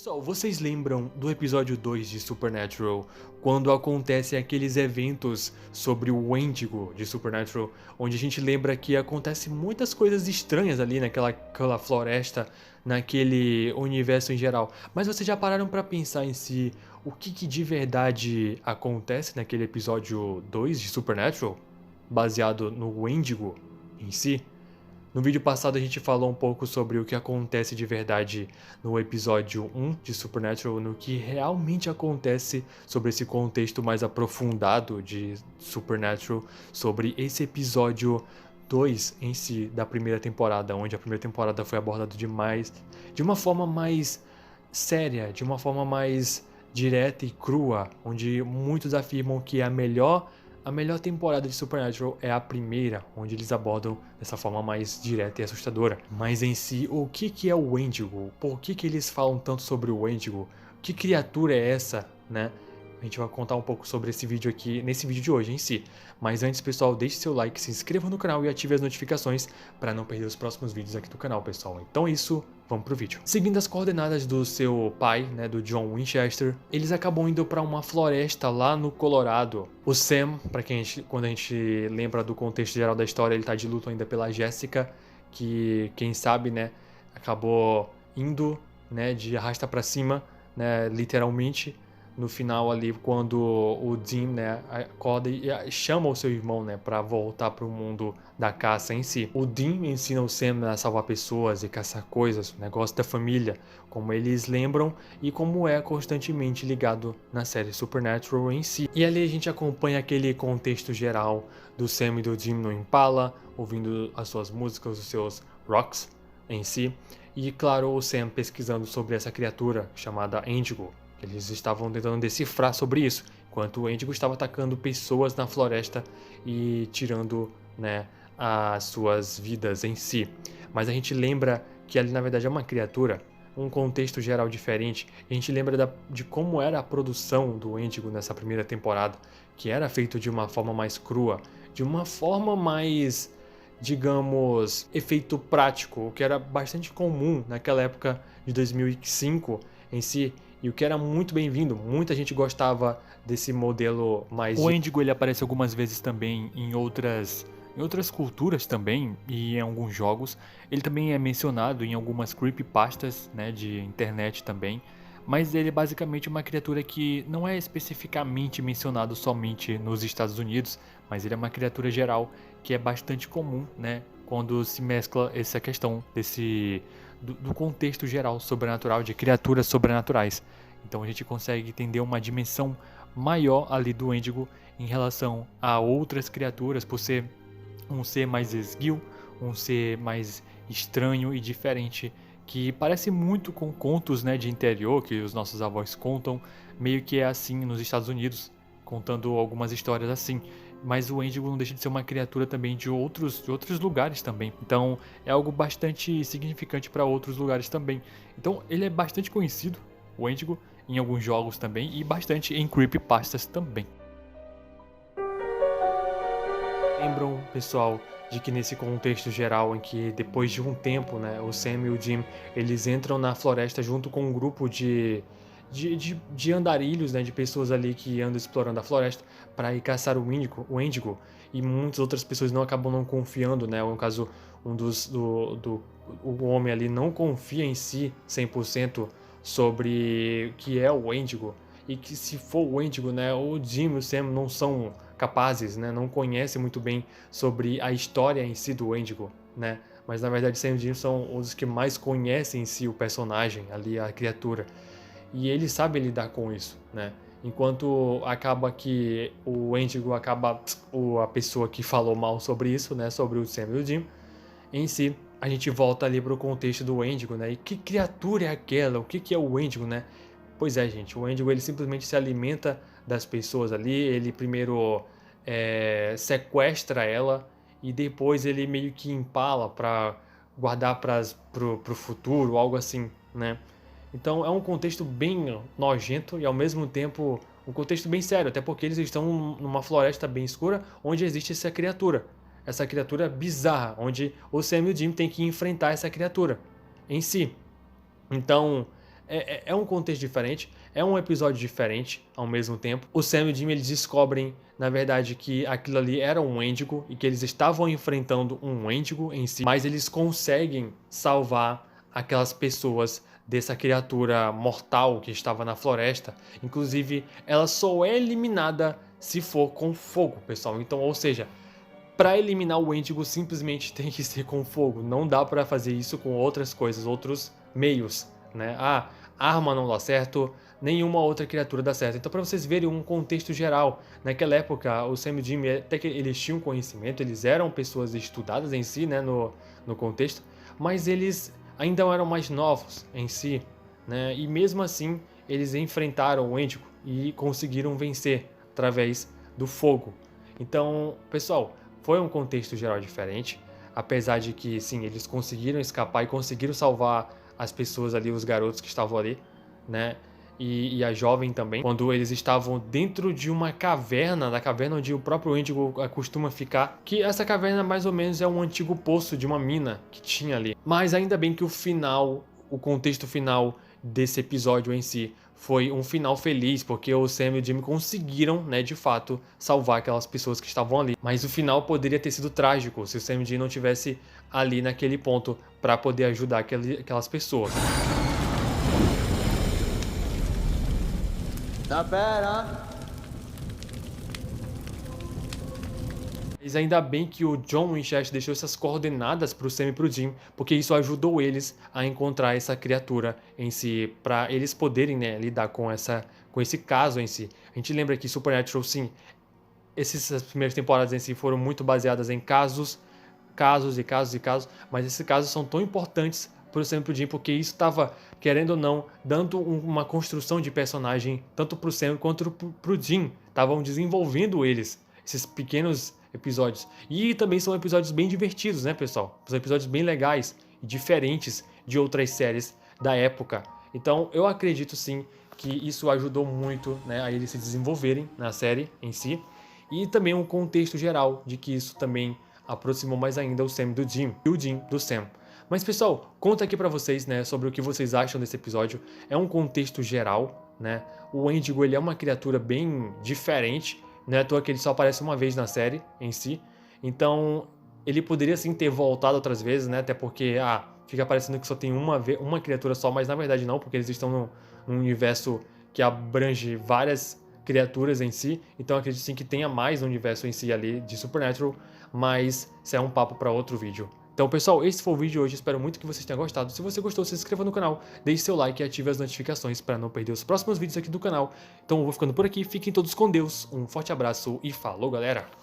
Pessoal, vocês lembram do episódio 2 de Supernatural, quando acontecem aqueles eventos sobre o Wendigo de Supernatural, onde a gente lembra que acontece muitas coisas estranhas ali naquela floresta, naquele universo em geral. Mas vocês já pararam pra pensar em si o que de verdade acontece naquele episódio 2 de Supernatural, baseado no Wendigo em si? No vídeo passado a gente falou um pouco sobre o que acontece de verdade no episódio 1 de Supernatural, no que realmente acontece sobre esse contexto mais aprofundado de Supernatural, sobre esse episódio 2 em si da primeira temporada, onde a primeira temporada foi abordada demais, de uma forma mais séria, de uma forma mais direta e crua, onde muitos afirmam que a melhor temporada de Supernatural é a primeira, onde eles abordam dessa forma mais direta e assustadora. Mas em si, o que é o Wendigo? Por que eles falam tanto sobre o Wendigo? Que criatura é essa, né? A gente vai contar um pouco sobre esse vídeo aqui, nesse vídeo de hoje em si. Mas antes, pessoal, deixe seu like, se inscreva no canal e ative as notificações para não perder os próximos vídeos aqui do canal, pessoal. Então é isso, vamos pro vídeo. Seguindo as coordenadas do seu pai, né, do John Winchester, eles acabam indo para uma floresta lá no Colorado. O Sam, quando a gente lembra do contexto geral da história, ele tá de luto ainda pela Jessica, que quem sabe, né, acabou indo, né, de arrasta para cima, né, literalmente. No final ali, quando o Dean, né, acorda e chama o seu irmão, né, para voltar para o mundo da caça em si. O Dean ensina o Sam a salvar pessoas e caçar coisas, o negócio da família, como eles lembram e como é constantemente ligado na série Supernatural em si. E ali a gente acompanha aquele contexto geral do Sam e do Dean no Impala, ouvindo as suas músicas, os seus rocks em si. E claro, o Sam pesquisando sobre essa criatura chamada Wendigo. Eles estavam tentando decifrar sobre isso, enquanto o Wendigo estava atacando pessoas na floresta e tirando, né, as suas vidas em si. Mas a gente lembra que ali na verdade é uma criatura, um contexto geral diferente. A gente lembra de como era a produção do Wendigo nessa primeira temporada, que era feito de uma forma mais crua, de uma forma mais, digamos, efeito prático, o que era bastante comum naquela época de 2005 em si. E o que era muito bem-vindo, muita gente gostava desse modelo mais... O Wendigo ele aparece algumas vezes também em outras culturas também e em alguns jogos. Ele também é mencionado em algumas creepypastas, né, de internet também. Mas ele é basicamente uma criatura que não é especificamente mencionado somente nos Estados Unidos, mas ele é uma criatura geral que é bastante comum, né, quando se mescla essa questão do contexto geral sobrenatural, de criaturas sobrenaturais. Então a gente consegue entender uma dimensão maior ali do Wendigo em relação a outras criaturas, por ser um ser mais esguio, um ser mais estranho e diferente, que parece muito com contos, né, de interior que os nossos avós contam, meio que é assim nos Estados Unidos, contando algumas histórias assim. Mas o Wendigo não deixa de ser uma criatura também de outros lugares também. Então é algo bastante significante para outros lugares também. Então ele é bastante conhecido, o Wendigo, em alguns jogos também e bastante em creepypastas também. Lembram, pessoal, de que nesse contexto geral em que depois de um tempo, né, o Sam e o Jim, eles entram na floresta junto com um grupo de andarilhos, né, de pessoas ali que andam explorando a floresta para ir caçar o Wendigo, e muitas outras pessoas não acabam não confiando, né, no caso, o homem ali não confia em si 100% sobre o que é o Wendigo, e que se for o Wendigo, né, o Jim e o Sam não são capazes, né, não conhecem muito bem sobre a história em si do Wendigo, né, mas na verdade Sam e Jim são os que mais conhecem em si o personagem ali, a criatura, e ele sabe lidar com isso, né, enquanto acaba que o Wendigo acaba, a pessoa que falou mal sobre isso, né, sobre o Sam e o Jim, em si, a gente volta ali pro contexto do Wendigo, né, e que criatura é aquela, o que é o Wendigo, né. Pois é, gente, o Wendigo ele simplesmente se alimenta das pessoas ali, ele primeiro sequestra ela e depois ele meio que empala para guardar pro futuro, algo assim, né? Então é um contexto bem nojento e ao mesmo tempo um contexto bem sério, até porque eles estão numa floresta bem escura onde existe essa criatura bizarra, onde o Sam e o Jim têm que enfrentar essa criatura em si. Então é um contexto diferente, é um episódio diferente ao mesmo tempo. O Sam e o Jim, eles descobrem, na verdade, que aquilo ali era um Wendigo e que eles estavam enfrentando um Wendigo em si, mas eles conseguem salvar aquelas pessoas dessa criatura mortal que estava na floresta. Inclusive, ela só é eliminada se for com fogo, pessoal. Então, ou seja, para eliminar o Wendigo simplesmente tem que ser com fogo. Não dá para fazer isso com outras coisas, outros meios, né? Ah, arma não dá certo, nenhuma outra criatura dá certo. Então, para vocês verem um contexto geral, naquela época, o Sam e o Jim, até que eles tinham conhecimento, eles eram pessoas estudadas em si, né, no contexto, mas eles ainda eram mais novos em si, né? E mesmo assim, eles enfrentaram o Wendigo e conseguiram vencer através do fogo. Então, pessoal, foi um contexto geral diferente, apesar de que, sim, eles conseguiram escapar e conseguiram salvar as pessoas ali, os garotos que estavam ali, né? E a jovem também, quando eles estavam dentro de uma caverna, da caverna onde o próprio Índigo costuma ficar, que essa caverna mais ou menos é um antigo poço de uma mina que tinha ali. Mas ainda bem que o final, o contexto final desse episódio em si, foi um final feliz, porque o Sam e o Jimmy conseguiram, né, de fato, salvar aquelas pessoas que estavam ali. Mas o final poderia ter sido trágico se o Sam e o Jimmy não tivesse ali naquele ponto para poder ajudar aquelas pessoas. Not bad, huh? Mas ainda bem que o John Winchester deixou essas coordenadas para o Sam e para o Jim, porque isso ajudou eles a encontrar essa criatura em si, para eles poderem, né, lidar com esse caso em si. A gente lembra que Supernatural, sim, essas primeiras temporadas em si foram muito baseadas em casos, mas esses casos são tão importantes para o Sam e para o Jim, porque isso estava, querendo ou não, dando uma construção de personagem, tanto para o Sam quanto para o Jim. Estavam desenvolvendo esses pequenos episódios. E também são episódios bem divertidos, né, pessoal? São episódios bem legais e diferentes de outras séries da época. Então, eu acredito sim que isso ajudou muito, né, a eles se desenvolverem na série em si. E também um contexto geral de que isso também aproximou mais ainda o Sam do Jim e o Jim do Sam. Mas, pessoal, conta aqui pra vocês, né, sobre o que vocês acham desse episódio. É um contexto geral, né? O Wendigo, ele é uma criatura bem diferente, não é à toa que ele só aparece uma vez na série em si. Então, ele poderia sim ter voltado outras vezes, né? Até porque, fica parecendo que só tem uma criatura só, mas na verdade não, porque eles estão num universo que abrange várias criaturas em si. Então, acredito sim que tenha mais no universo em si ali de Supernatural, mas isso é um papo para outro vídeo. Então, pessoal, esse foi o vídeo de hoje. Espero muito que vocês tenham gostado. Se você gostou, se inscreva no canal, deixe seu like e ative as notificações para não perder os próximos vídeos aqui do canal. Então, eu vou ficando por aqui. Fiquem todos com Deus. Um forte abraço e falou, galera!